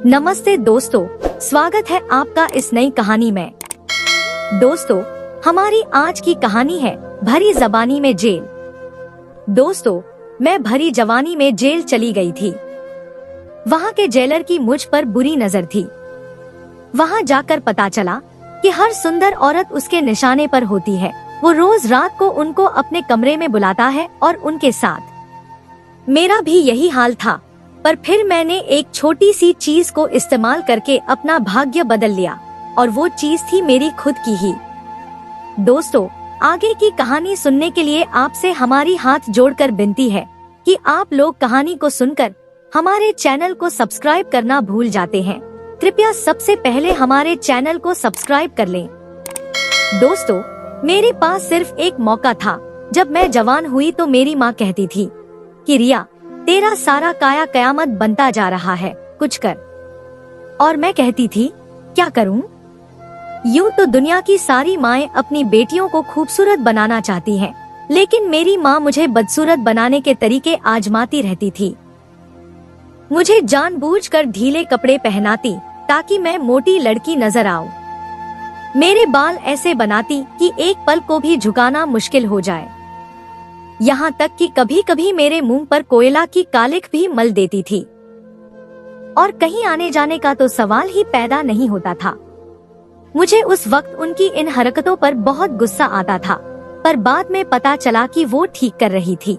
नमस्ते दोस्तों, स्वागत है आपका इस नई कहानी में। दोस्तों, हमारी आज की कहानी है भरी जबानी में जेल। दोस्तों, मैं भरी जवानी में जेल चली गई थी। वहाँ के जेलर की मुझ पर बुरी नजर थी। वहाँ जाकर पता चला कि हर सुंदर औरत उसके निशाने पर होती है। वो रोज रात को उनको अपने कमरे में बुलाता है और उनके साथ मेरा भी यही हाल था। पर फिर मैंने एक छोटी सी चीज को इस्तेमाल करके अपना भाग्य बदल लिया और वो चीज थी मेरी खुद की ही। दोस्तों, आगे की कहानी सुनने के लिए आपसे हमारी हाथ जोड़कर विनती है कि आप लोग कहानी को सुनकर हमारे चैनल को सब्सक्राइब करना भूल जाते हैं। कृपया सबसे पहले हमारे चैनल को सब्सक्राइब कर लें। दोस्तों, मेरे पास सिर्फ एक मौका था। जब मैं जवान हुई तो मेरी माँ कहती थी कि रिया, तेरा सारा काया कयामत बनता जा रहा है, कुछ कर। और मैं कहती थी, क्या करूं? यूं तो दुनिया की सारी माएं अपनी बेटियों को खूबसूरत बनाना चाहती हैं, लेकिन मेरी माँ मुझे बदसूरत बनाने के तरीके आजमाती रहती थी। मुझे जानबूझकर ढीले कपड़े पहनाती ताकि मैं मोटी लड़की नजर आऊं। मेरे बाल ऐसे बनाती कि एक पल को भी झुकाना मुश्किल हो जाए। यहाँ तक कि कभी कभी मेरे मुंह पर कोयला की कालिख भी मल देती थी। और कहीं आने जाने का तो सवाल ही पैदा नहीं होता था। मुझे उस वक्त उनकी इन हरकतों पर बहुत गुस्सा आता था, पर बाद में पता चला कि वो ठीक कर रही थी।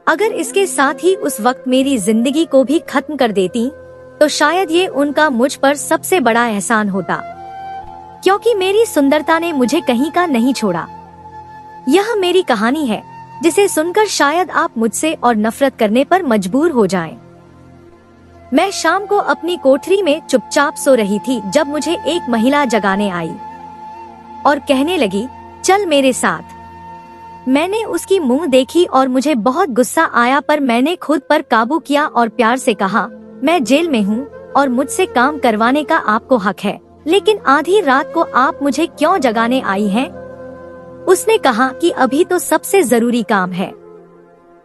अगर इसके साथ ही उस वक्त मेरी जिंदगी को भी खत्म कर देती तो शायद ये उनका मुझ पर सबसे बड़ा एहसान होता, क्योंकि मेरी सुंदरता ने मुझे कहीं का नहीं छोड़ा। यह मेरी कहानी है जिसे सुनकर शायद आप मुझसे और नफरत करने पर मजबूर हो जाएं। मैं शाम को अपनी कोठरी में चुपचाप सो रही थी जब मुझे एक महिला जगाने आई और कहने लगी, चल मेरे साथ। मैंने उसकी मुंह देखी और मुझे बहुत गुस्सा आया, पर मैंने खुद पर काबू किया और प्यार से कहा, मैं जेल में हूँ और मुझसे काम करवाने का आपको हक है, लेकिन आधी रात को आप मुझे क्यों जगाने आई हैं? उसने कहा कि अभी तो सबसे जरूरी काम है।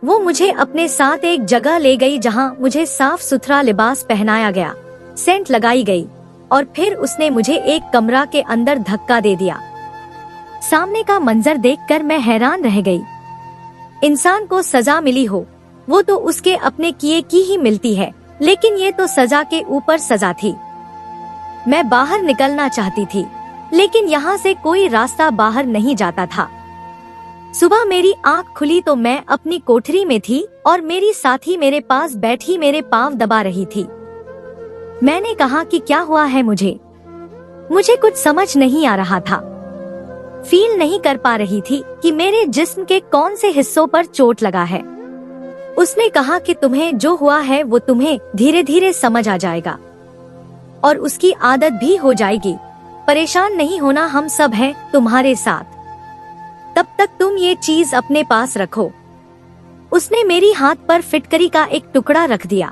वो मुझे अपने साथ एक जगह ले गई जहां मुझे साफ सुथरा लिबास पहनाया गया, सेंट लगाई गई और फिर उसने मुझे एक कमरा के अंदर धक्का दे दिया। सामने का मंजर देखकर मैं हैरान रह गई। इंसान को सजा मिली हो वो तो उसके अपने किए की ही मिलती है, लेकिन ये तो सजा के ऊपर सजा थी। मैं बाहर निकलना चाहती थी, लेकिन यहाँ से कोई रास्ता बाहर नहीं जाता था। सुबह मेरी आँख खुली तो मैं अपनी कोठरी में थी और मेरी साथी मेरे पास बैठी मेरे पाँव दबा रही थी। मैंने कहा कि क्या हुआ है मुझे कुछ समझ नहीं आ रहा था। फील नहीं कर पा रही थी कि मेरे जिस्म के कौन से हिस्सों पर चोट लगा है। उसने कहा कि तुम्हें जो हुआ है वो तुम्हें धीरे धीरे समझ आ जाएगा और उसकी आदत भी हो जाएगी। परेशान नहीं होना, हम सब हैं तुम्हारे साथ। तब तक तुम ये चीज अपने पास रखो। उसने मेरी हाथ पर फिटकरी का एक टुकड़ा रख दिया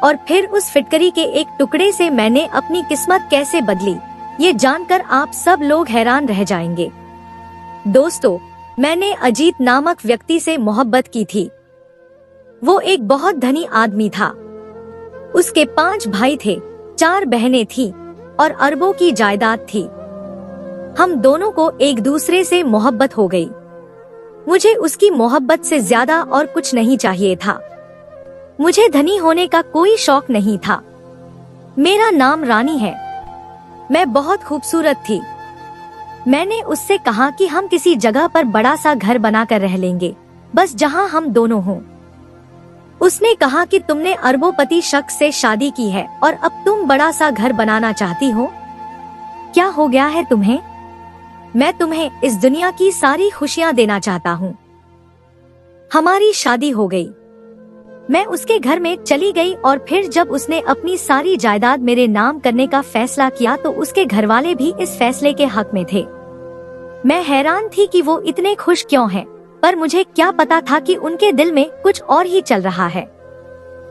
और फिर उस फिटकरी के एक टुकड़े से मैंने अपनी किस्मत कैसे बदली, ये जानकर आप सब लोग हैरान रह जाएंगे। दोस्तों, मैंने अजीत नामक व्यक्ति से मोहब्बत की थी। वो एक बहुत धनी आदमी था। उसके 5 भाई थे, 4 बहनें थीं और अरबों की जायदाद थी। हम दोनों को एक दूसरे से मोहब्बत हो गई। मुझे उसकी मोहब्बत से ज्यादा और कुछ नहीं चाहिए था। मुझे धनी होने का कोई शौक नहीं था। मेरा नाम रानी है। मैं बहुत खूबसूरत थी। मैंने उससे कहा कि हम किसी जगह पर बड़ा सा घर बनाकर रह लेंगे, बस जहां हम दोनों हों। उसने कहा कि तुमने अरबोपति शख्स से शादी की है और अब तुम बड़ा सा घर बनाना चाहती हो। क्या हो गया है तुम्हें? मैं तुम्हें इस दुनिया की सारी खुशियां देना चाहता हूँ। हमारी शादी हो गई। मैं उसके घर में चली गई और फिर जब उसने अपनी सारी जायदाद मेरे नाम करने का फैसला किया तो उसके घरवाले भी इस फैसले के हक में थे। मैं हैरान थी कि वो इतने खुश क्यों हैं, पर मुझे क्या पता था कि उनके दिल में कुछ और ही चल रहा है।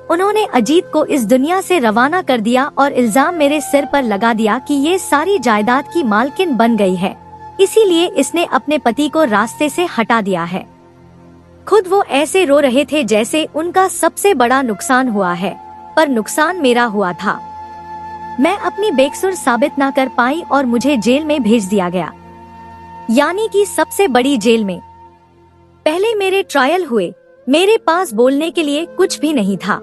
उन्होंने अजीत को इस दुनिया से रवाना कर दिया और इल्जाम मेरे सिर पर लगा दिया कि ये सारी जायदाद की मालकिन बन गई है, इसीलिए इसने अपने पति को रास्ते से हटा दिया है। खुद वो ऐसे रो रहे थे जैसे उनका सबसे बड़ा नुकसान हुआ है। पर नुकसान मेरा हुआ था। मैं अपनी बेकसूर साबित ना कर पाई और मुझे जेल में भेज दिया गया, यानी कि सबसे बड़ी जेल में। पहले मेरे ट्रायल हुए, मेरे पास बोलने के लिए कुछ भी नहीं था।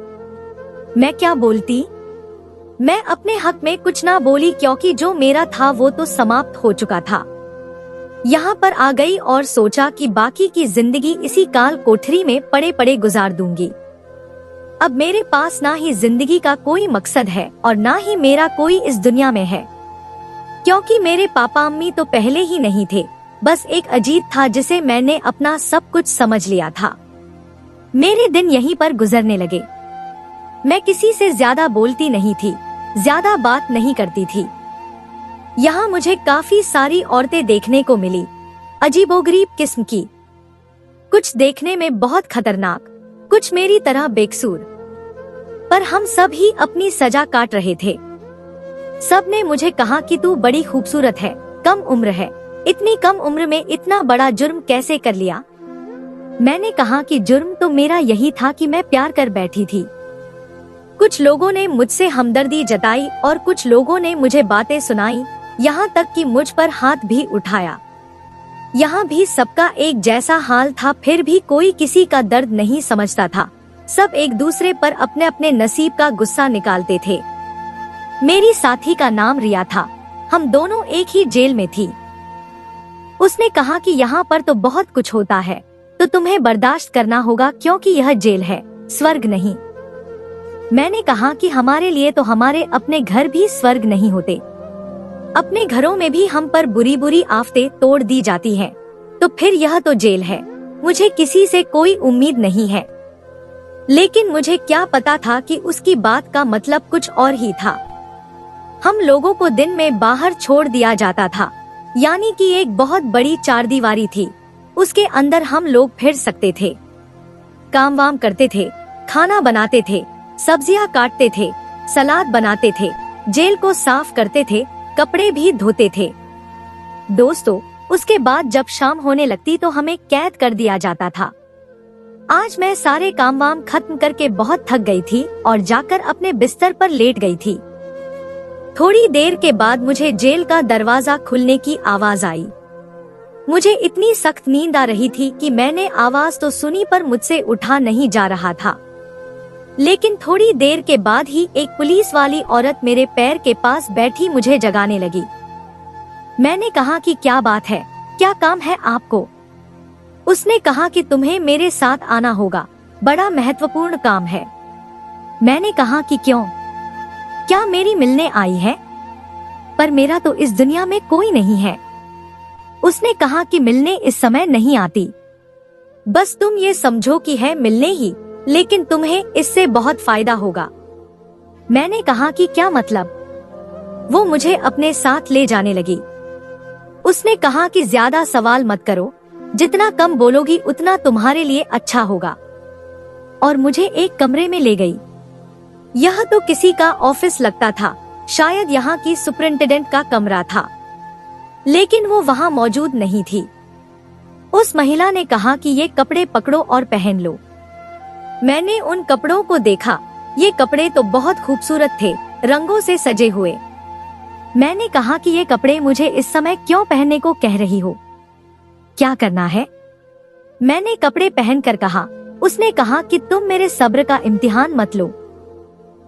मैं क्या बोलती? मैं अपने हक में कुछ ना बोली, क्योंकि जो मेरा था वो तो समाप्त हो चुका था। यहाँ पर आ गई और सोचा कि बाकी की जिंदगी इसी काल कोठरी में पड़े पड़े गुजार दूंगी। अब मेरे पास ना ही जिंदगी का कोई मकसद है और ना ही मेरा कोई इस दुनिया में है, क्योंकि मेरे पापा अम्मी तो पहले ही नहीं थे। बस एक अजीत था जिसे मैंने अपना सब कुछ समझ लिया था। मेरे दिन यहीं पर गुजरने लगे। मैं किसी से ज्यादा बोलती नहीं थी, ज्यादा बात नहीं करती थी। यहाँ मुझे काफी सारी औरतें देखने को मिली, अजीबोगरीब किस्म की। कुछ देखने में बहुत खतरनाक, कुछ मेरी तरह बेकसूर, पर हम सब ही अपनी सजा काट रहे थे। सब ने मुझे कहा कि तू बड़ी खूबसूरत है, कम उम्र है, इतनी कम उम्र में इतना बड़ा जुर्म कैसे कर लिया? मैंने कहा कि जुर्म तो मेरा यही था कि मैं प्यार कर बैठी थी। कुछ लोगों ने मुझसे हमदर्दी जताई और कुछ लोगों ने मुझे बातें सुनाई, यहाँ तक कि मुझ पर हाथ भी उठाया। यहाँ भी सबका एक जैसा हाल था, फिर भी कोई किसी का दर्द नहीं समझता था। सब एक दूसरे पर अपने अपने नसीब का गुस्सा निकालते थे। मेरी साथी का नाम रिया था, हम दोनों एक ही जेल में थी। उसने कहा कि यहाँ पर तो बहुत कुछ होता है, तो तुम्हें बर्दाश्त करना होगा, क्योंकि यह जेल है, स्वर्ग नहीं। मैंने कहा कि हमारे लिए तो हमारे अपने घर भी स्वर्ग नहीं होते। अपने घरों में भी हम पर बुरी बुरी आफतें तोड़ दी जाती हैं, तो फिर यह तो जेल है। मुझे किसी से कोई उम्मीद नहीं है। लेकिन मुझे क्या पता था कि उसकी बात का मतलब कुछ और ही था। हम लोगों को दिन में बाहर छोड़ दिया जाता था, यानी कि एक बहुत बड़ी चारदीवारी थी, उसके अंदर हम लोग फिर सकते थे, काम वाम करते थे, खाना बनाते थे, सब्जियां काटते थे, सलाद बनाते थे, जेल को साफ करते थे, कपड़े भी धोते थे। दोस्तों, उसके बाद जब शाम होने लगती तो हमें कैद कर दिया जाता था। आज मैं सारे काम वाम खत्म करके बहुत थक गई थी और जाकर अपने बिस्तर पर लेट गई थी। थोड़ी देर के बाद मुझे जेल का दरवाजा खुलने की आवाज आई। मुझे इतनी सख्त नींद आ रही थी कि मैंने आवाज तो सुनी, पर मुझसे उठा नहीं जा रहा था। लेकिन थोड़ी देर के बाद ही एक पुलिस वाली औरत मेरे पैर के पास बैठी मुझे जगाने लगी। मैंने कहा कि क्या बात है, क्या काम है आपको? उसने कहा कि तुम्हें मेरे साथ आना होगा, बड़ा महत्वपूर्ण काम है। मैंने कहा कि क्यों, क्या मेरी मिलने आई है? पर मेरा तो इस दुनिया में कोई नहीं है। उसने कहा कि मिलने इस समय नहीं आती, बस तुम ये समझो कि है मिलने ही, लेकिन तुम्हें इससे बहुत फायदा होगा। मैंने कहा कि क्या मतलब? वो मुझे अपने साथ ले जाने लगी। उसने कहा कि ज्यादा सवाल मत करो, जितना कम बोलोगी उतना तुम्हारे लिए अच्छा होगा, और मुझे एक कमरे में ले गई। यह तो किसी का ऑफिस लगता था, शायद यहाँ की सुपरिंटेंडेंट का कमरा था, लेकिन वो वहाँ मौजूद नहीं थी। उस महिला ने कहा कि ये कपड़े पकड़ो और पहन लो। मैंने उन कपड़ों को देखा, ये कपड़े तो बहुत खूबसूरत थे, रंगों से सजे हुए। मैंने कहा कि ये कपड़े मुझे इस समय क्यों पहनने को कह रही हो, क्या करना है? मैंने कपड़े पहनकर कहा। उसने कहा कि तुम मेरे सब्र का इम्तिहान मत लो।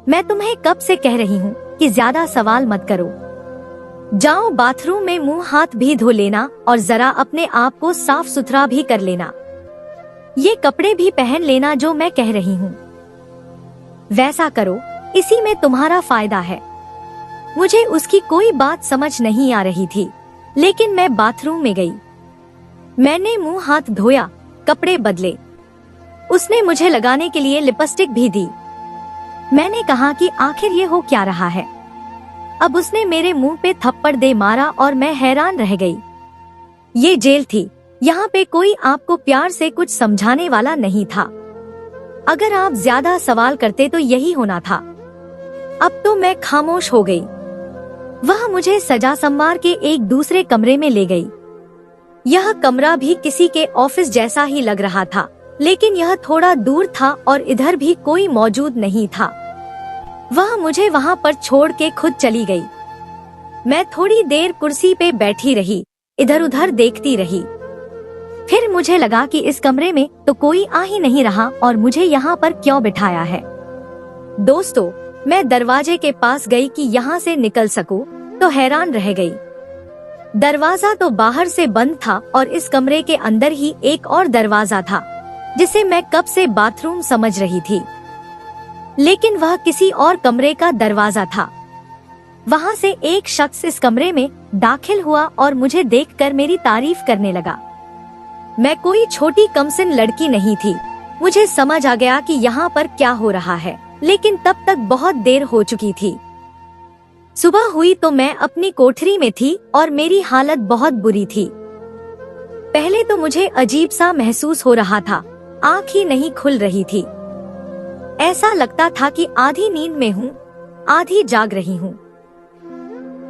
मैं तुम्हें कब से कह रही हूँ कि ज्यादा सवाल मत करो। जाओ बाथरूम में मुंह हाथ भी धो लेना और जरा अपने आप को साफ सुथरा भी कर लेना। ये कपड़े भी पहन लेना जो मैं कह रही हूँ, वैसा करो, इसी में तुम्हारा फायदा है। मुझे उसकी कोई बात समझ नहीं आ रही थी, लेकिन मैं बाथरूम में गई। मैंने मुंह हाथ धोया, कपड़े बदले। उसने मुझे लगाने के लिए लिपस्टिक भी दी। मैंने कहा कि आखिर ये हो क्या रहा है? अब उसने मेरे मुंह पे थप्पड़ दे मारा और मैं हैरान रह गई। ये जेल थी, यहाँ पे कोई आपको प्यार से कुछ समझाने वाला नहीं था। अगर आप ज्यादा सवाल करते तो यही होना था। अब तो मैं खामोश हो गई। वह मुझे सजा संवार के एक दूसरे कमरे में ले गई। यह कमरा भी किसी के ऑफिस जैसा ही लग रहा था, लेकिन यह थोड़ा दूर था और इधर भी कोई मौजूद नहीं था। वह मुझे वहाँ पर छोड़ के खुद चली गई। मैं थोड़ी देर कुर्सी पे बैठी रही, इधर उधर देखती रही। फिर मुझे लगा कि इस कमरे में तो कोई आ ही नहीं रहा और मुझे यहाँ पर क्यों बिठाया है। दोस्तों, मैं दरवाजे के पास गई कि यहाँ से निकल सकूं, तो हैरान रह गई। दरवाजा तो बाहर से बंद था और इस कमरे के अंदर ही एक और दरवाजा था, जिसे मैं कब से बाथरूम समझ रही थी, लेकिन वह किसी और कमरे का दरवाजा था। वहाँ से एक शख्स इस कमरे में दाखिल हुआ और मुझे देखकर मेरी तारीफ करने लगा। मैं कोई छोटी कमसिन लड़की नहीं थी। मुझे समझ आ गया कि यहाँ पर क्या हो रहा है, लेकिन तब तक बहुत देर हो चुकी थी। सुबह हुई तो मैं अपनी कोठरी में थी और मेरी हालत बहुत बुरी थी। पहले तो मुझे अजीब सा महसूस हो रहा था, आँख ही नहीं खुल रही थी। ऐसा लगता था कि आधी नींद में हूँ, आधी जाग रही हूँ।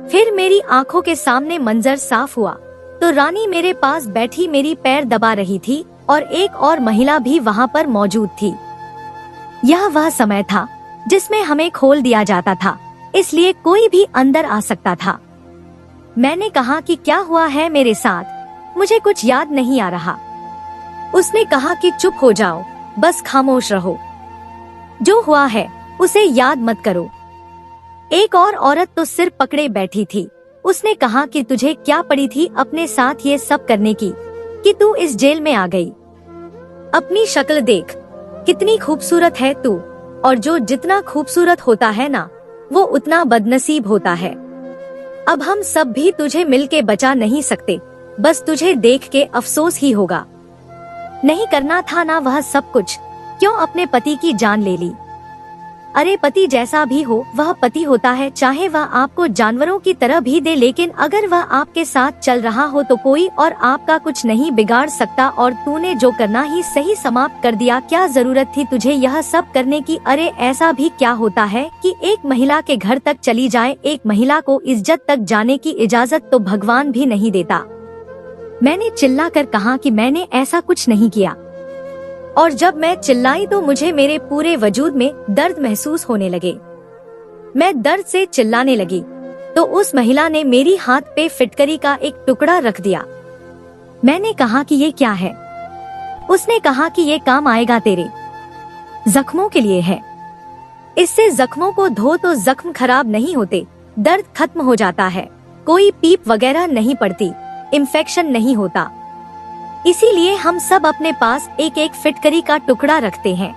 फिर मेरी आंखों के सामने मंजर साफ हुआ तो रानी मेरे पास बैठी मेरी पैर दबा रही थी और एक और महिला भी वहाँ पर मौजूद थी। यह वह समय था जिसमें हमें खोल दिया जाता था, इसलिए कोई भी अंदर आ सकता था। मैंने कहा कि क्या हुआ है मेरे साथ, मुझे कुछ याद नहीं आ रहा। उसने कहा कि चुप हो जाओ, बस खामोश रहो, जो हुआ है उसे याद मत करो। एक और औरत तो सिर पकड़े बैठी थी। उसने कहा कि तुझे क्या पड़ी थी अपने साथ ये सब करने की, कि तू इस जेल में आ गई। अपनी शक्ल देख, कितनी खूबसूरत है तू, और जो जितना खूबसूरत होता है ना, वो उतना बदनसीब होता है। अब हम सब भी तुझे मिलके बचा नहीं सकते, बस तुझे देख के अफसोस ही होगा। नहीं करना था ना वह सब कुछ, क्यों अपने पति की जान ले ली। अरे पति जैसा भी हो वह पति होता है, चाहे वह आपको जानवरों की तरह भी दे, लेकिन अगर वह आपके साथ चल रहा हो तो कोई और आपका कुछ नहीं बिगाड़ सकता। और तूने जो करना ही सही समाप्त कर दिया। क्या जरूरत थी तुझे यह सब करने की। अरे ऐसा भी क्या होता है कि एक महिला के घर तक चली जाए, एक महिला को इज्जत तक जाने की इजाजत तो भगवान भी नहीं देता। मैंने चिल्लाकर कहा कि मैंने ऐसा कुछ नहीं किया, और जब मैं चिल्लाई तो मुझे मेरे पूरे वजूद में दर्द महसूस होने लगे। मैं दर्द से चिल्लाने लगी तो उस महिला ने मेरी हाथ पे फिटकरी का एक टुकड़ा रख दिया। मैंने कहा कि ये क्या है। उसने कहा कि ये काम आएगा, तेरे जख्मों के लिए है। इससे जख्मों को धो तो जख्म खराब नहीं होते, दर्द खत्म हो जाता है, कोई पीप वगैरह नहीं पड़ती, इन्फेक्शन नहीं होता। इसीलिए हम सब अपने पास एक एक फिटकरी का टुकड़ा रखते हैं।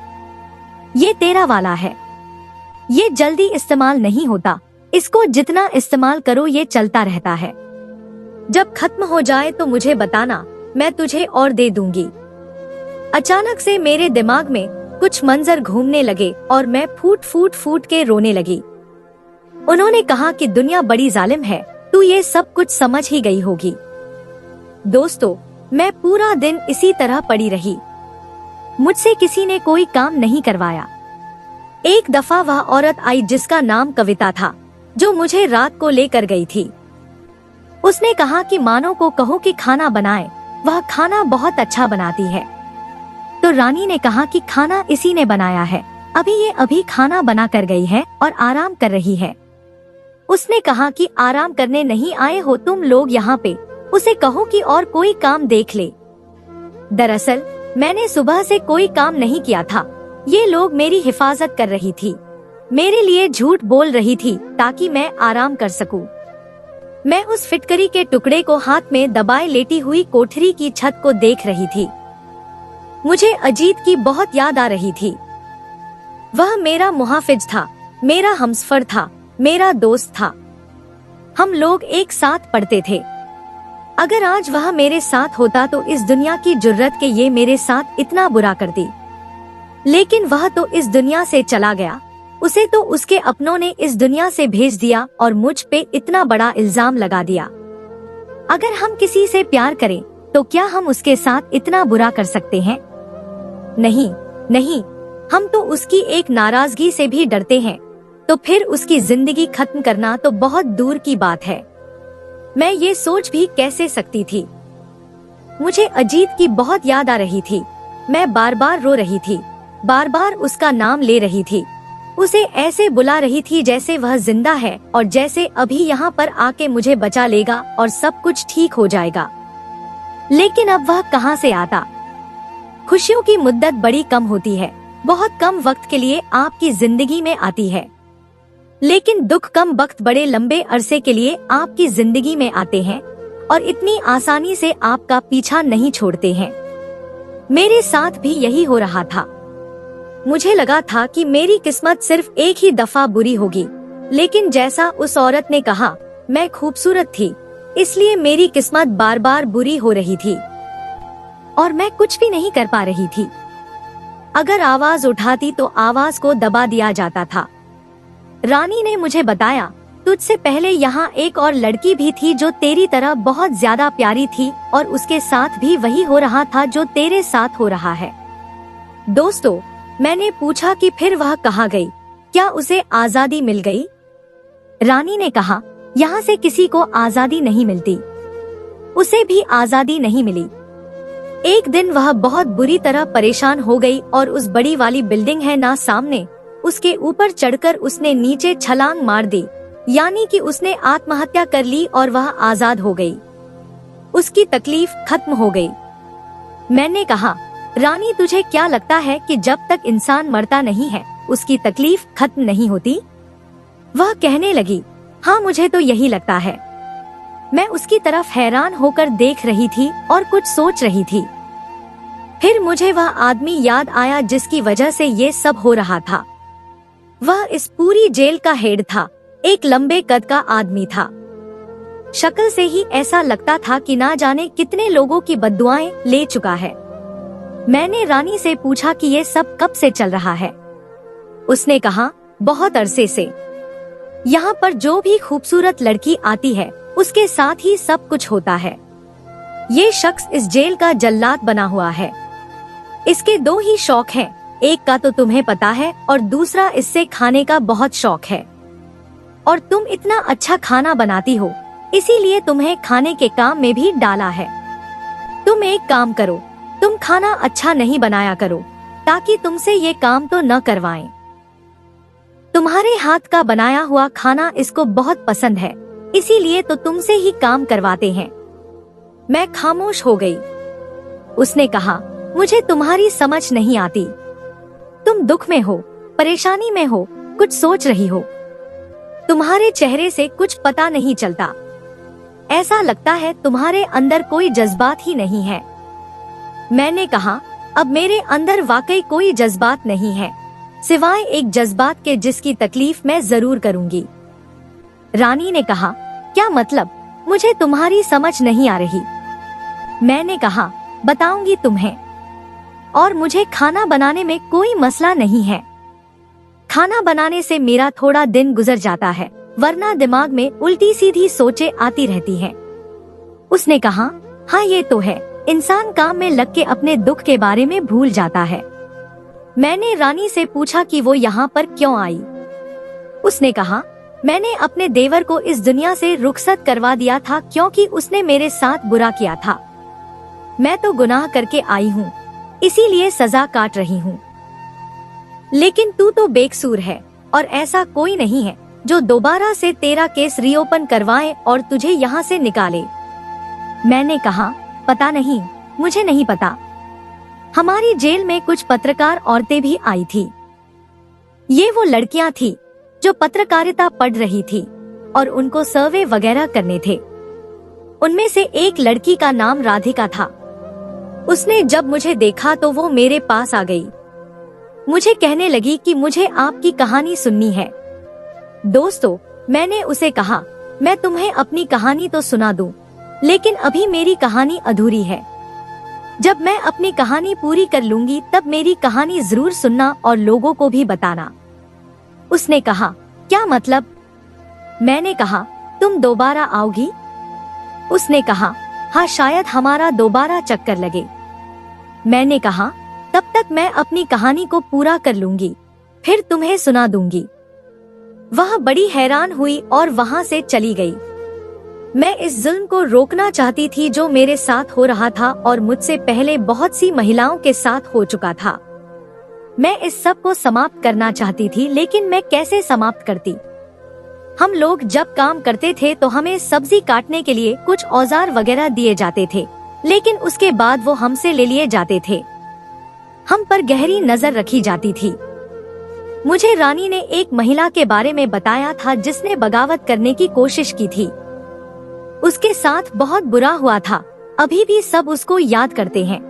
ये तेरा वाला है, ये जल्दी इस्तेमाल नहीं होता, इसको जितना इस्तेमाल करो ये चलता रहता है। जब खत्म हो जाए तो मुझे बताना, मैं तुझे और दे दूंगी। अचानक से मेरे दिमाग में कुछ मंजर घूमने लगे और मैं फूट फूट फूट के रोने लगी। उन्होंने कहा कि दुनिया बड़ी जालिम है, तू ये सब कुछ समझ ही गई होगी। दोस्तों, मैं पूरा दिन इसी तरह पड़ी रही। मुझसे किसी ने कोई काम नहीं करवाया। एक दफा वह औरत आई जिसका नाम कविता था, जो मुझे रात को लेकर गई थी। उसने कहा कि मानो को कहो कि खाना बनाए, वह खाना बहुत अच्छा बनाती है। तो रानी ने कहा कि खाना इसी ने बनाया है, अभी खाना बना कर गई है और आराम कर रही है। उसने कहा कि आराम करने नहीं आए हो तुम लोग यहाँ पे, उसे कहो कि और कोई काम देख ले। दरअसल मैंने सुबह से कोई काम नहीं किया था, ये लोग मेरी हिफाजत कर रही थी, मेरे लिए झूठ बोल रही थी ताकि मैं आराम कर सकूं। मैं उस फिटकरी के टुकड़े को हाथ में दबाए लेटी हुई कोठरी की छत को देख रही थी। मुझे अजीत की बहुत याद आ रही थी। वह मेरा मुहाफिज था, मेरा हमसफर था, मेरा दोस्त था। हम लोग एक साथ पढ़ते थे। अगर आज वह मेरे साथ होता तो इस दुनिया की जुर्रत के ये मेरे साथ इतना बुरा करती, लेकिन वह तो इस दुनिया से चला गया। उसे तो उसके अपनों ने इस दुनिया से भेज दिया और मुझ पे इतना बड़ा इल्जाम लगा दिया। अगर हम किसी से प्यार करें तो क्या हम उसके साथ इतना बुरा कर सकते हैं? नहीं नहीं, हम तो उसकी एक नाराजगी से भी डरते हैं, तो फिर उसकी जिंदगी खत्म करना तो बहुत दूर की बात है। मैं ये सोच भी कैसे सकती थी। मुझे अजीत की बहुत याद आ रही थी। मैं बार बार रो रही थी, बार बार उसका नाम ले रही थी। उसे ऐसे बुला रही थी जैसे वह जिंदा है और जैसे अभी यहाँ पर आके मुझे बचा लेगा और सब कुछ ठीक हो जाएगा। लेकिन अब वह कहाँ से आता। खुशियों की मुद्दत बड़ी कम होती है, बहुत कम वक्त के लिए आपकी जिंदगी में आती है, लेकिन दुख कम वक्त बड़े लंबे अरसे के लिए आपकी जिंदगी में आते हैं और इतनी आसानी से आपका पीछा नहीं छोड़ते हैं। मेरे साथ भी यही हो रहा था। मुझे लगा था कि मेरी किस्मत सिर्फ एक ही दफा बुरी होगी, लेकिन जैसा उस औरत ने कहा, मैं खूबसूरत थी, इसलिए मेरी किस्मत बार बार बुरी हो रही थी और मैं कुछ भी नहीं कर पा रही थी। अगर आवाज उठाती तो आवाज को दबा दिया जाता था। रानी ने मुझे बताया, तुझसे पहले यहाँ एक और लड़की भी थी जो तेरी तरह बहुत ज्यादा प्यारी थी और उसके साथ भी वही हो रहा था जो तेरे साथ हो रहा है। दोस्तों, मैंने पूछा कि फिर वह कहाँ गई, क्या उसे आजादी मिल गई? रानी ने कहा, यहाँ से किसी को आजादी नहीं मिलती। उसे भी आजादी नहीं मिली। एक दिन वह बहुत बुरी तरह परेशान हो गई और उस बड़ी वाली बिल्डिंग है ना सामने, उसके ऊपर चढ़कर उसने नीचे छलांग मार दी, यानी कि उसने आत्महत्या कर ली और वह आजाद हो गई। उसकी तकलीफ खत्म हो गई। मैंने कहा, रानी तुझे क्या लगता है कि जब तक इंसान मरता नहीं है उसकी तकलीफ खत्म नहीं होती? वह कहने लगी, हाँ मुझे तो यही लगता है। मैं उसकी तरफ हैरान होकर देख रही थी और कुछ सोच रही थी। फिर मुझे वह आदमी याद आया जिसकी वजह से ये सब हो रहा था। वह इस पूरी जेल का हेड था, एक लंबे कद का आदमी था। शक्ल से ही ऐसा लगता था कि ना जाने कितने लोगों की बद्दुआएं ले चुका है। मैंने रानी से पूछा कि ये सब कब से चल रहा है। उसने कहा, बहुत अरसे से। यहाँ पर जो भी खूबसूरत लड़की आती है उसके साथ ही सब कुछ होता है। ये शख्स इस जेल का जल्लाद बना हुआ है। इसके दो ही शौक हैं, एक का तो तुम्हें पता है और दूसरा इससे खाने का बहुत शौक है। और तुम इतना अच्छा खाना बनाती हो, इसीलिए तुम्हें खाने के काम में भी डाला है। तुम एक काम करो, तुम खाना अच्छा नहीं बनाया करो ताकि तुमसे ये काम तो न करवाएं। तुम्हारे हाथ का बनाया हुआ खाना इसको बहुत पसंद है, इसीलिए तो तुमसे ही काम करवाते हैं। मैं खामोश हो गई। उसने कहा, मुझे तुम्हारी समझ नहीं आती। तुम दुख में हो, परेशानी में हो, कुछ सोच रही हो। तुम्हारे चेहरे से कुछ पता नहीं चलता। ऐसा लगता है तुम्हारे अंदर कोई जज्बात ही नहीं है। मैंने कहा, अब मेरे अंदर वाकई कोई जज्बात नहीं है, सिवाय एक जज्बात के जिसकी तकलीफ मैं जरूर करूंगी। रानी ने कहा, क्या मतलब? मुझे तुम्हारी समझ नहीं आ रही। मैंने कहा, बताऊंगी तुम्हें। और मुझे खाना बनाने में कोई मसला नहीं है। खाना बनाने से मेरा थोड़ा दिन गुजर जाता है, वरना दिमाग में उल्टी सीधी सोचें आती रहती हैं। उसने कहा, हाँ ये तो है, इंसान काम में लग के अपने दुख के बारे में भूल जाता है। मैंने रानी से पूछा कि वो यहाँ पर क्यों आई। उसने कहा, मैंने अपने देवर को इस दुनिया से रुखसत करवा दिया था क्योंकि उसने मेरे साथ बुरा किया था। मैं तो गुनाह करके आई हूँ, इसीलिए सजा काट रही हूँ। लेकिन तू तो बेकसूर है और ऐसा कोई नहीं है जो दोबारा से तेरा केस रीओपन करवाए और तुझे यहाँ से निकाले। मैंने कहा, पता नहीं, मुझे नहीं पता। हमारी जेल में कुछ पत्रकार औरतें भी आई थी। ये वो लड़कियां थी जो पत्रकारिता पढ़ रही थी और उनको सर्वे वगैरह करने थे। उनमें से एक लड़की का नाम राधिका था। उसने जब मुझे देखा तो वो मेरे पास आ गई। मुझे कहने लगी कि मुझे आपकी कहानी सुननी है। दोस्तों, मैंने उसे कहा, मैं तुम्हें अपनी कहानी तो सुना दूं, लेकिन अभी मेरी कहानी अधूरी है। जब मैं अपनी कहानी पूरी कर लूंगी तब मेरी कहानी जरूर सुनना और लोगों को भी बताना। उसने कहा, क्या मतलब? मैंने कहा, तुम दोबारा आओगी? उसने कहा, हाँ शायद हमारा दोबारा चक्कर लगे। मैंने कहा, तब तक मैं अपनी कहानी को पूरा कर लूंगी, फिर तुम्हें सुना दूंगी। वह बड़ी हैरान हुई और वहां से चली गई। मैं इस जुल्म को रोकना चाहती थी जो मेरे साथ हो रहा था और मुझसे पहले बहुत सी महिलाओं के साथ हो चुका था। मैं इस सब को समाप्त करना चाहती थी, लेकिन मैं कैसे समाप्त करती? हम लोग जब काम करते थे तो हमें सब्जी काटने के लिए कुछ औजार वगैरह दिए जाते थे, लेकिन उसके बाद वो हमसे ले लिए जाते थे। हम पर गहरी नजर रखी जाती थी। मुझे रानी ने एक महिला के बारे में बताया था जिसने बगावत करने की कोशिश की थी। उसके साथ बहुत बुरा हुआ था। अभी भी सब उसको याद करते हैं।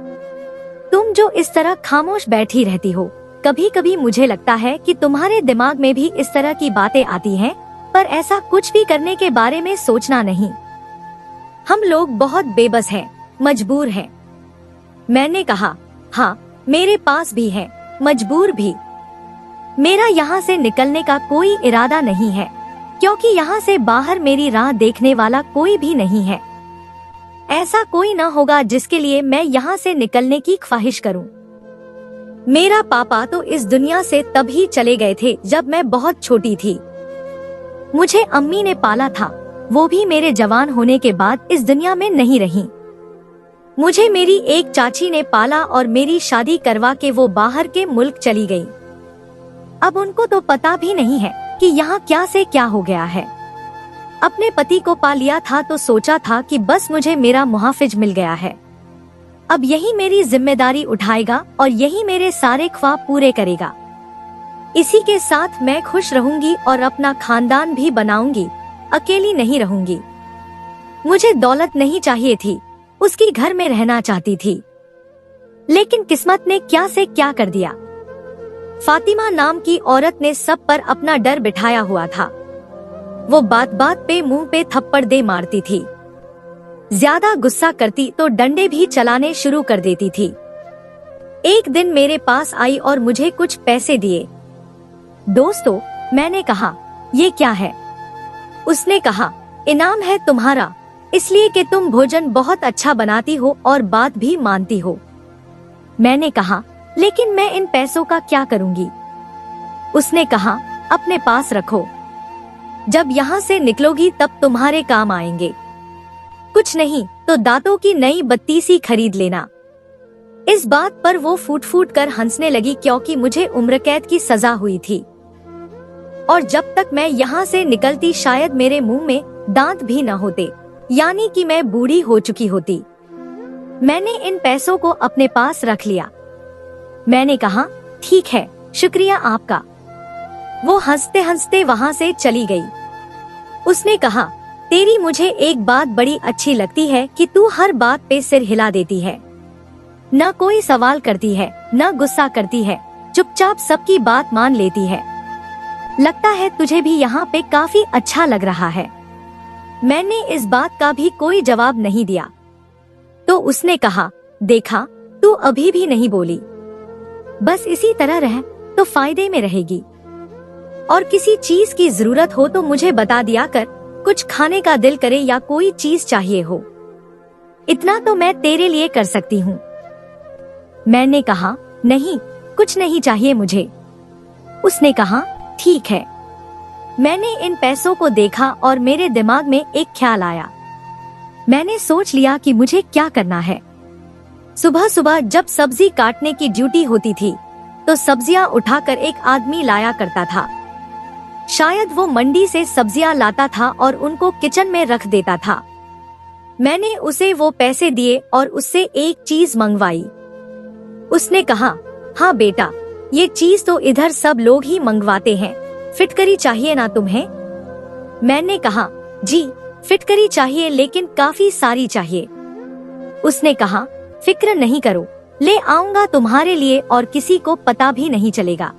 तुम जो इस तरह खामोश बैठी रहती हो, कभी कभी मुझे लगता है कि तुम्हारे दिमाग में भी इस तरह की बातें आती हैं, पर ऐसा कुछ भी करने के बारे में सोचना नहीं। हम लोग बहुत बेबस हैं, मजबूर हैं। मैंने कहा, हाँ, मेरे पास भी है, मजबूर भी। मेरा यहाँ से निकलने का कोई इरादा नहीं है, क्योंकि यहाँ से बाहर मेरी राह देखने वाला कोई भी नहीं है। ऐसा कोई न होगा जिसके लिए मैं यहाँ से निकलने की ख्वाहिश करूँ। मेरा पापा तो इस दुनिया से तभी चले गए थे जब मैं बहुत छोटी थी। मुझे अम्मी ने पाला था, वो भी मेरे जवान होने के बाद इस दुनिया में नहीं रही। मुझे मेरी एक चाची ने पाला और मेरी शादी करवा के वो बाहर के मुल्क चली गई। अब उनको तो पता भी नहीं है कि यहाँ क्या से क्या हो गया है। अपने पति को पा लिया था तो सोचा था कि बस मुझे मेरा मुहाफिज मिल गया है। अब यही मेरी जिम्मेदारी उठाएगा और यही मेरे सारे ख्वाब पूरे करेगा। इसी के साथ मैं खुश रहूंगी और अपना खानदान भी बनाऊंगी, अकेली नहीं रहूंगी। मुझे दौलत नहीं चाहिए थी, उसकी घर में रहना चाहती थी। लेकिन किस्मत ने क्या से क्या कर दिया। फातिमा नाम की औरत ने सब पर अपना डर बिठाया हुआ था। वो बात बात पे मुंह पे थप्पड़ दे मारती थी। ज्यादा गुस्सा करती तो डंडे भी चलाने शुरू कर देती थी। एक दिन मेरे पास आई और मुझे कुछ पैसे दिए। दोस्तों, मैंने कहा, ये क्या है? उसने कहा, इनाम है तुम्हारा, इसलिए कि तुम भोजन बहुत अच्छा बनाती हो और बात भी मानती हो। मैंने कहा, लेकिन मैं इन पैसों का क्या करूंगी? उसने कहा, अपने पास रखो, जब यहाँ से निकलोगी तब तुम्हारे काम आएंगे। कुछ नहीं तो दांतों की नई बत्तीसी खरीद लेना। इस बात पर वो फूट फूट कर हंसने लगी, क्योंकि मुझे उम्र कैद की सजा हुई थी और जब तक मैं यहाँ से निकलती शायद मेरे मुंह में दांत भी न होते, यानी कि मैं बूढ़ी हो चुकी होती। मैंने इन पैसों को अपने पास रख लिया। मैंने कहा, ठीक है, शुक्रिया आपका। वो हंसते हंसते वहाँ से चली गई। उसने कहा, तेरी मुझे एक बात बड़ी अच्छी लगती है कि तू हर बात पे सिर हिला देती है, न कोई सवाल करती है, न गुस्सा करती है, चुपचाप सबकी बात मान लेती है। लगता है तुझे भी यहाँ पे काफी अच्छा लग रहा है। मैंने इस बात का भी कोई जवाब नहीं दिया। तो उसने कहा, देखा, तू अभी भी नहीं बोली, बस इसी तरह रह तो फायदे में रहेगी, और किसी चीज की जरूरत हो तो मुझे बता दिया कर, कुछ खाने का दिल करे या कोई चीज चाहिए हो, इतना तो मैं तेरे लिए कर सकती हूँ। मैंने कहा, नहीं, कुछ नहीं चाहिए मुझे। उसने कहा, ठीक है। मैंने इन पैसों को देखा और मेरे दिमाग में एक ख्याल आया। मैंने सोच लिया कि मुझे क्या करना है। सुबह सुबह जब सब्जी काटने की ड्यूटी होती थी तो सब्जियां उठाकर एक आदमी लाया करता था। शायद वो मंडी से सब्जियां लाता था और उनको किचन में रख देता था। मैंने उसे वो पैसे दिए और उससे एक चीज मंगवाई। उसने कहा, हाँ बेटा, ये चीज तो इधर सब लोग ही मंगवाते हैं, फिटकरी चाहिए ना तुम्हें? मैंने कहा, जी फिटकरी चाहिए, लेकिन काफी सारी चाहिए। उसने कहा, फिक्र नहीं करो, ले आऊंगा तुम्हारे लिए और किसी को पता भी नहीं चलेगा।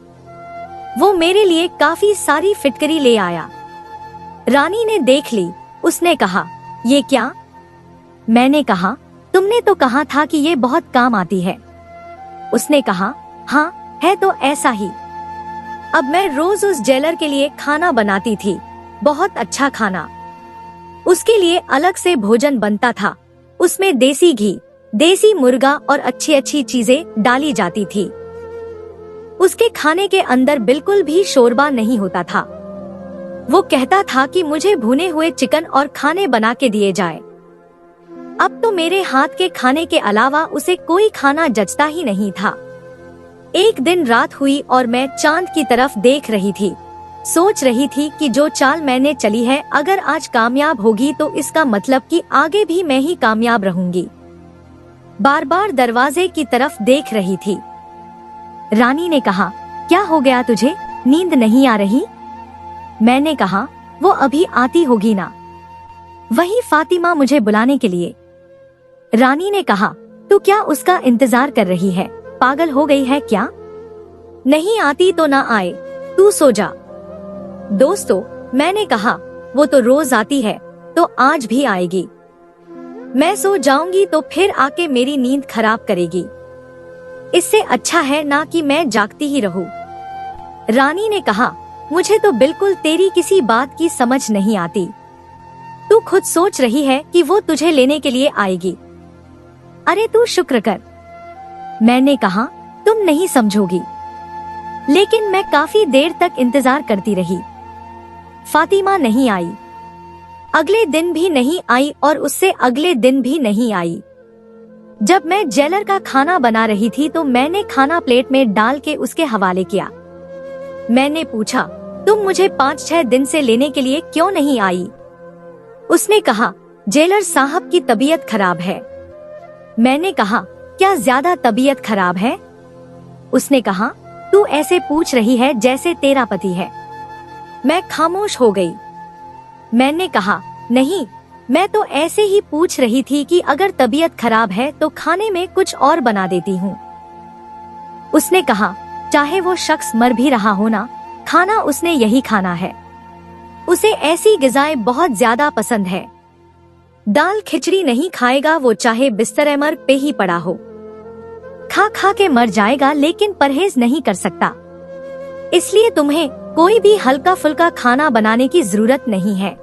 वो मेरे लिए काफी सारी फिटकरी ले आया। रानी ने देख ली। उसने कहा, ये क्या? मैंने कहा, तुमने तो कहा था कि ये बहुत काम आती है। उसने कहा, हाँ है तो ऐसा ही। अब मैं रोज उस जेलर के लिए खाना बनाती थी, बहुत अच्छा खाना। उसके लिए अलग से भोजन बनता था, उसमें देसी घी, देसी मुर्गा और अच्छी अच्छी चीजें डाली जाती थी। उसके खाने के अंदर बिल्कुल भी शोरबा नहीं होता था। वो कहता था कि मुझे भुने हुए चिकन और खाने बना के दिए जाए। अब तो मेरे हाथ के खाने के अलावा उसे कोई खाना जचता ही नहीं था। एक दिन रात हुई और मैं चांद की तरफ देख रही थी। सोच रही थी कि जो चाल मैंने चली है अगर आज कामयाब होगी तो इसका मतलब कि आगे भी मैं ही कामयाब रहूंगी। बार बार दरवाजे की तरफ देख रही थी। रानी ने कहा, क्या हो गया तुझे, नींद नहीं आ रही? मैंने कहा, वो अभी आती होगी ना, वही फातिमा मुझे बुलाने के लिए। रानी ने कहा, तू क्या उसका इंतजार कर रही है, पागल हो गई है क्या? नहीं आती तो ना आए, तू सो जा। दोस्तों, मैंने कहा, वो तो रोज आती है तो आज भी आएगी। मैं सो जाऊंगी तो फिर आके मेरी नींद खराब करेगी। इससे अच्छा है ना कि मैं जागती ही रहूं। रानी ने कहा, मुझे तो बिल्कुल तेरी किसी बात की समझ नहीं आती। तू खुद सोच रही है कि वो तुझे लेने के लिए आएगी। अरे तू शुक्र कर। मैंने कहा, तुम नहीं समझोगी। लेकिन मैं काफी देर तक इंतजार करती रही। फातिमा नहीं आई। अगले दिन भी नहीं आई और उससे अगले दिन भी नहीं आई। जब मैं जेलर का खाना बना रही थी तो मैंने खाना प्लेट में डाल के उसके हवाले किया। मैंने पूछा, तुम मुझे 5-6 दिन से लेने के लिए क्यों नहीं आई? उसने कहा, जेलर साहब की तबीयत खराब है। मैंने कहा, क्या ज्यादा तबीयत खराब है? उसने कहा, तू ऐसे पूछ रही है जैसे तेरा पति है। मैं खामोश हो गई। मैंने कहा, नहीं, मैं तो ऐसे ही पूछ रही थी कि अगर तबीयत खराब है तो खाने में कुछ और बना देती हूँ। उसने कहा, चाहे वो शख्स मर भी रहा हो ना, खाना उसने यही खाना है। उसे ऐसी ग़िज़ाएं बहुत ज्यादा पसंद है। दाल खिचड़ी नहीं खाएगा वो, चाहे बिस्तर मर पे ही पड़ा हो। खा खा के मर जाएगा लेकिन परहेज नहीं कर सकता। इसलिए तुम्हें कोई भी हल्का फुल्का खाना बनाने की जरूरत नहीं है।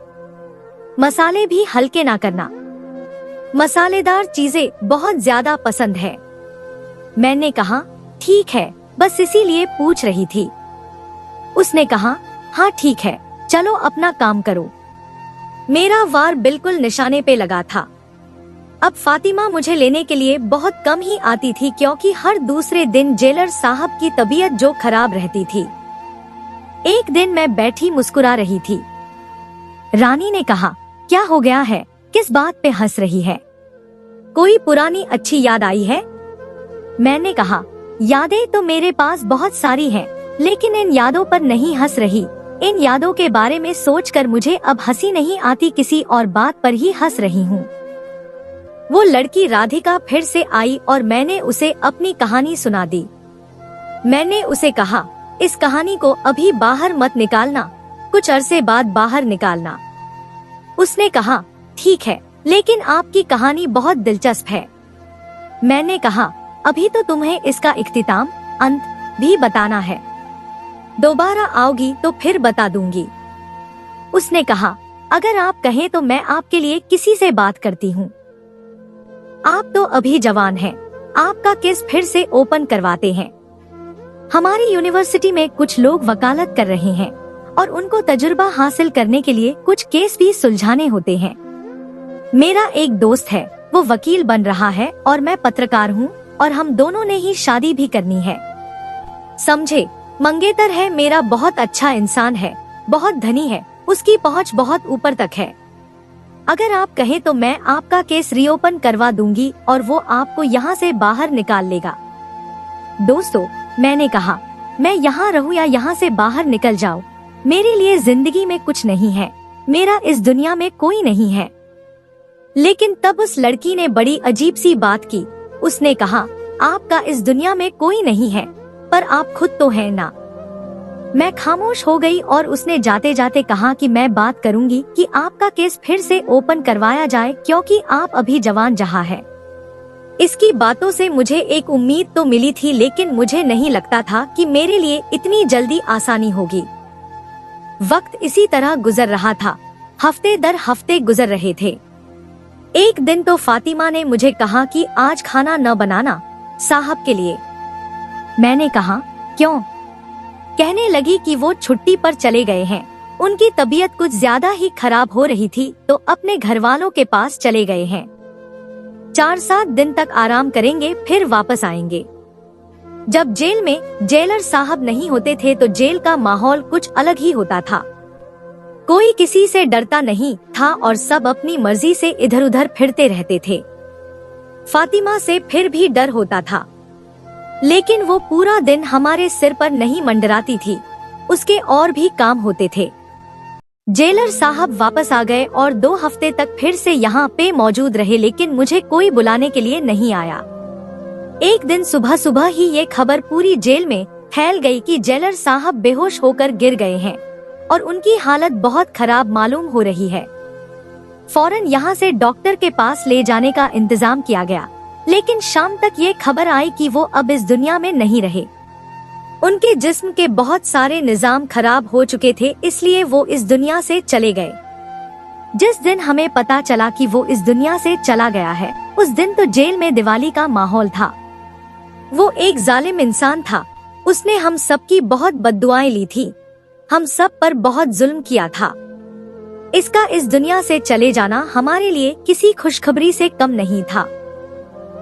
मसाले भी हल्के ना करना। मसालेदार चीजें बहुत ज्यादा पसंद है। मैंने कहा, ठीक है, बस इसीलिए पूछ रही थी। उसने कहा, हाँ ठीक है, चलो अपना काम करो। मेरा वार बिल्कुल निशाने पे लगा था। अब फातिमा मुझे लेने के लिए बहुत कम ही आती थी क्योंकि हर दूसरे दिन जेलर साहब की तबीयत जो खराब रहती थी। एक दिन मैं बैठी मुस्कुरा रही थी। रानी ने कहा, क्या हो गया है, किस बात पे हंस रही है? कोई पुरानी अच्छी याद आई है? मैंने कहा, यादें तो मेरे पास बहुत सारी हैं, लेकिन इन यादों पर नहीं हंस रही। इन यादों के बारे में सोचकर मुझे अब हंसी नहीं आती, किसी और बात पर ही हंस रही हूँ। वो लड़की राधिका फिर से आई और मैंने उसे अपनी कहानी सुना दी। मैंने उसे कहा, इस कहानी को अभी बाहर मत निकालना, कुछ अरसे बाद बाहर निकालना। उसने कहा, ठीक है, लेकिन आपकी कहानी बहुत दिलचस्प है। मैंने कहा, अभी तो तुम्हें इसका इख्तिताम, अंत भी बताना है। दोबारा आओगी तो फिर बता दूंगी। उसने कहा, अगर आप कहें तो मैं आपके लिए किसी से बात करती हूँ। आप तो अभी जवान हैं, आपका केस फिर से ओपन करवाते हैं। हमारी यूनिवर्सिटी में कुछ लोग वकालत कर रहे हैं और उनको तजुर्बा हासिल करने के लिए कुछ केस भी सुलझाने होते हैं। मेरा एक दोस्त है, वो वकील बन रहा है और मैं पत्रकार हूँ और हम दोनों ने ही शादी भी करनी है। समझे, मंगेतर है मेरा, बहुत अच्छा इंसान है, बहुत धनी है, उसकी पहुँच बहुत ऊपर तक है। अगर आप कहें तो मैं आपका केस रीओपन करवा दूंगी और वो आपको यहाँ से बाहर निकाल लेगा। दोस्तों, मैंने कहा, मैं यहाँ रहूं या यहाँ से बाहर निकल जाऊं, मेरे लिए जिंदगी में कुछ नहीं है, मेरा इस दुनिया में कोई नहीं है। लेकिन तब उस लड़की ने बड़ी अजीब सी बात की। उसने कहा, आपका इस दुनिया में कोई नहीं है, पर आप खुद तो हैं ना। मैं खामोश हो गई और उसने जाते जाते कहा कि मैं बात करूंगी कि आपका केस फिर से ओपन करवाया जाए क्योंकि आप अभी जवान जहाँ है। इसकी बातों से मुझे एक उम्मीद तो मिली थी, लेकिन मुझे नहीं लगता था कि मेरे लिए इतनी जल्दी आसानी होगी। वक्त इसी तरह गुजर रहा था, हफ्ते दर हफ्ते गुजर रहे थे। एक दिन तो फातिमा ने मुझे कहा कि आज खाना न बनाना साहब के लिए। मैंने कहा, क्यों? कहने लगी कि वो छुट्टी पर चले गए हैं, उनकी तबीयत कुछ ज्यादा ही खराब हो रही थी तो अपने घर वालों के पास चले गए हैं। 4-7 दिन तक आराम करेंगे फिर वापस आएंगे। जब जेल में जेलर साहब नहीं होते थे तो जेल का माहौल कुछ अलग ही होता था। कोई किसी से डरता नहीं था और सब अपनी मर्जी से इधर उधर फिरते रहते थे। फातिमा से फिर भी डर होता था, लेकिन वो पूरा दिन हमारे सिर पर नहीं मंडराती थी, उसके और भी काम होते थे। जेलर साहब वापस आ गए और 2 हफ्ते तक फिर से यहाँ पे मौजूद रहे, लेकिन मुझे कोई बुलाने के लिए नहीं आया। एक दिन सुबह सुबह ही ये खबर पूरी जेल में फैल गई कि जेलर साहब बेहोश होकर गिर गए हैं और उनकी हालत बहुत खराब मालूम हो रही है। फौरन यहाँ से डॉक्टर के पास ले जाने का इंतजाम किया गया, लेकिन शाम तक ये खबर आई कि वो अब इस दुनिया में नहीं रहे। उनके जिस्म के बहुत सारे निजाम खराब हो चुके थे, इसलिए वो इस दुनिया से चले गए। जिस दिन हमें पता चला कि वो इस दुनिया से चला गया है, उस दिन तो जेल में दिवाली का माहौल था। वो एक जालिम इंसान था, उसने हम सबकी बहुत बद्दुआएं ली थी, हम सब पर बहुत जुल्म किया था। इसका इस दुनिया से चले जाना हमारे लिए किसी खुशखबरी से कम नहीं था।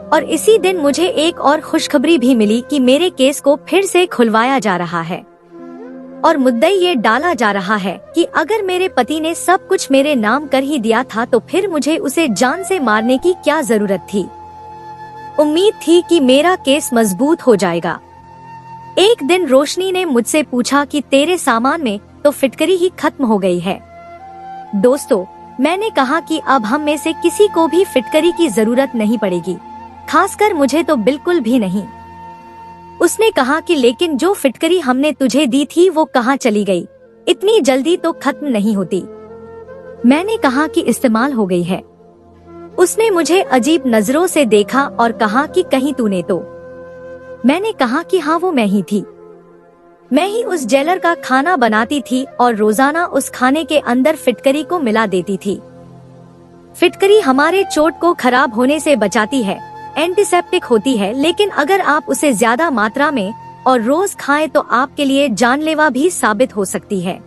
और इसी दिन मुझे एक और खुशखबरी भी मिली कि मेरे केस को फिर से खुलवाया जा रहा है और मुद्दई ये डाला जा रहा है कि अगर मेरे पति ने सब कुछ मेरे नाम कर ही दिया था तो फिर मुझे उसे जान से मारने की क्या जरूरत थी। उम्मीद थी कि मेरा केस मजबूत हो जाएगा। एक दिन रोशनी ने मुझसे पूछा कि तेरे सामान में तो फिटकरी ही खत्म हो गई है। दोस्तों, मैंने कहा कि अब हम में से किसी को भी फिटकरी की जरूरत नहीं पड़ेगी, खासकर मुझे तो बिल्कुल भी नहीं। उसने कहा कि लेकिन जो फिटकरी हमने तुझे दी थी वो कहाँ चली गई, इतनी जल्दी तो खत्म नहीं होती। मैंने कहा कि इस्तेमाल हो गई है। उसने मुझे अजीब नजरों से देखा और कहा कि कहीं तूने तो। मैंने कहा कि हाँ, वो मैं ही थी। मैं ही उस जेलर का खाना बनाती थी और रोजाना उस खाने के अंदर फिटकरी को मिला देती थी। फिटकरी हमारे चोट को खराब होने से बचाती है, एंटीसेप्टिक होती है, लेकिन अगर आप उसे ज्यादा मात्रा में और रोज खाएं तो आपके लिए जानलेवा भी साबित हो सकती है।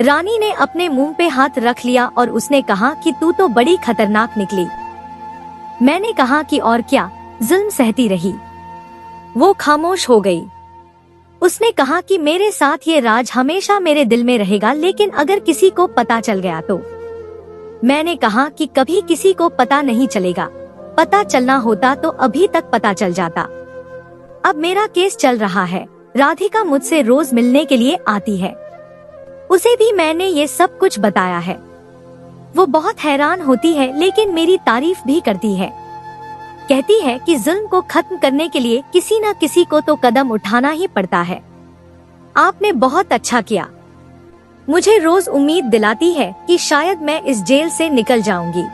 रानी ने अपने मुंह पे हाथ रख लिया और उसने कहा कि तू तो बड़ी खतरनाक निकली। मैंने कहा कि और क्या, जुल्म सहती रही। वो खामोश हो गई। उसने कहा कि मेरे साथ ये राज हमेशा मेरे दिल में रहेगा, लेकिन अगर किसी को पता चल गया तो। मैंने कहा कि कभी किसी को पता नहीं चलेगा, पता चलना होता तो अभी तक पता चल जाता। अब मेरा केस चल रहा है। राधिका मुझसे रोज मिलने के लिए आती है, उसे भी मैंने ये सब कुछ बताया है। वो बहुत हैरान होती है, लेकिन मेरी तारीफ भी करती है। कहती है कि जुल्म को खत्म करने के लिए किसी न किसी को तो कदम उठाना ही पड़ता है। आपने बहुत अच्छा किया। मुझे रोज उम्मीद दिलाती है कि शायद मैं इस जेल से निकल जाऊंगी,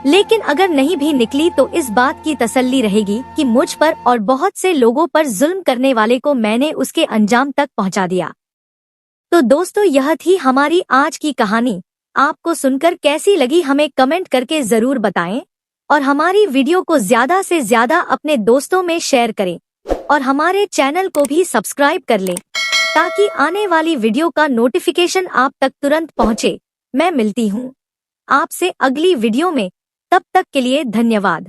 लेकिन अगर नहीं भी निकली तो इस बात की तसल्ली रहेगी कि मुझ पर और बहुत से लोगों पर जुल्म करने वाले को मैंने उसके अंजाम तक पहुंचा दिया। तो दोस्तों, यह थी हमारी आज की कहानी। आपको सुनकर कैसी लगी हमें कमेंट करके जरूर बताएं और हमारी वीडियो को ज्यादा से ज्यादा अपने दोस्तों में शेयर करें और हमारे चैनल को भी सब्सक्राइब कर लें ताकि आने वाली वीडियो का नोटिफिकेशन आप तक तुरंत पहुंचे। मैं मिलती हूं आपसे अगली वीडियो में, तब तक के लिए धन्यवाद।